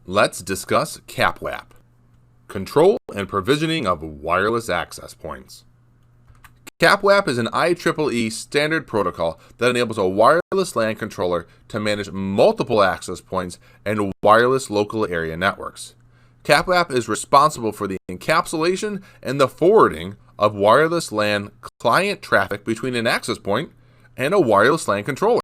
Let's discuss CAPWAP, Control and Provisioning of Wireless Access Points. CAPWAP is an IEEE standard protocol that enables a wireless LAN controller to manage multiple access points and wireless local area networks. CAPWAP is responsible for the encapsulation and the forwarding of wireless LAN client traffic between an access point and a wireless LAN controller.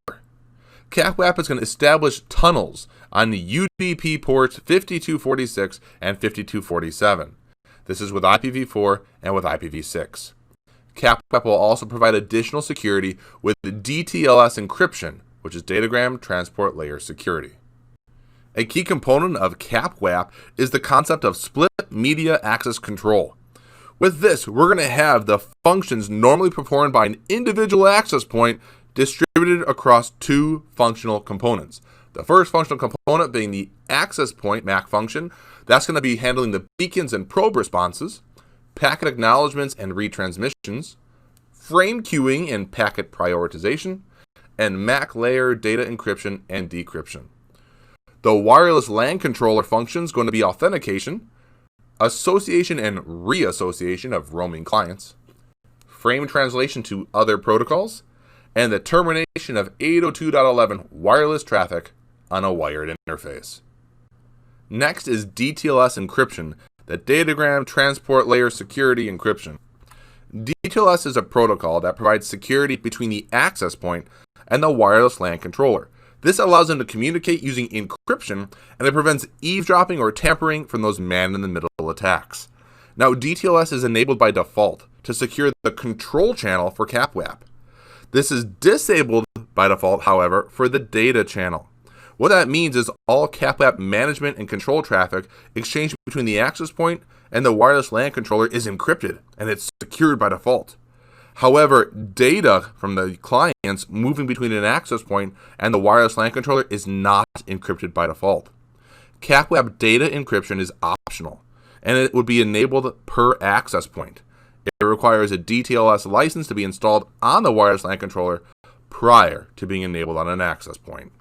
CAPWAP is going to establish tunnels on the UDP ports 5246 and 5247. This is with IPv4 and with IPv6. CAPWAP will also provide additional security with the DTLS Encryption, which is Datagram Transport Layer Security. A key component of CAPWAP is the concept of split media access control. With this, we're going to have the functions normally performed by an individual access point distributed across two functional components. The first functional component being the access point MAC function. That's going to be handling the beacons and probe responses, packet acknowledgements and retransmissions, frame queuing and packet prioritization, and MAC layer data encryption and decryption. The wireless LAN controller function is going to be authentication, association and reassociation of roaming clients, frame translation to other protocols, and the termination of 802.11 wireless traffic on a wired interface. Next is DTLS encryption, the Datagram Transport Layer Security Encryption. DTLS is a protocol that provides security between the access point and the wireless LAN controller. This allows them to communicate using encryption, and it prevents eavesdropping or tampering from those man-in-the-middle attacks. Now, DTLS is enabled by default to secure the control channel for CAPWAP. This is disabled by default, however, for the data channel. What that means is all CAPWAP management and control traffic exchanged between the access point and the wireless LAN controller is encrypted, and it's secured by default. However, data from the clients moving between an access point and the wireless LAN controller is not encrypted by default. CAPWAP data encryption is optional, and it would be enabled per access point. It requires a DTLS license to be installed on the wireless LAN controller prior to being enabled on an access point.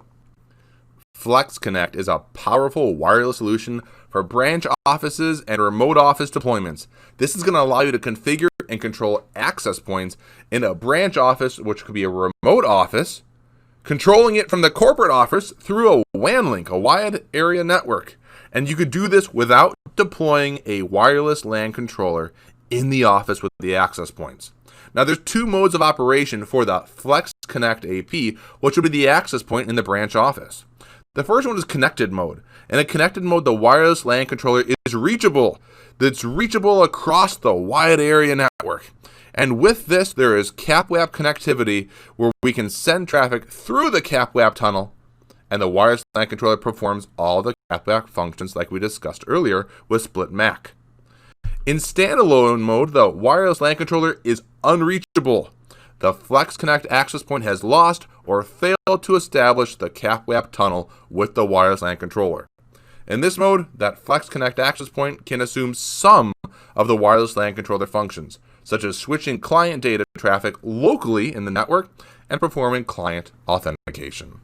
FlexConnect is a powerful wireless solution for branch offices and remote office deployments. This is going to allow you to configure and control access points in a branch office, which could be a remote office, controlling it from the corporate office through a WAN link, a wide area network. And you could do this without deploying a wireless LAN controller in the office with the access points. Now, there's two modes of operation for the FlexConnect AP, which would be the access point in the branch office. The first one is connected mode. In a connected mode, the wireless LAN controller is reachable. It's reachable across the wide area network. And with this, there is CAPWAP connectivity where we can send traffic through the CAPWAP tunnel, and the wireless LAN controller performs all the CAPWAP functions like we discussed earlier with split MAC. In standalone mode, the wireless LAN controller is unreachable. The FlexConnect access point has lost or failed to establish the CAPWAP tunnel with the wireless LAN controller. In this mode, that FlexConnect access point can assume some of the wireless LAN controller functions, such as switching client data traffic locally in the network and performing client authentication.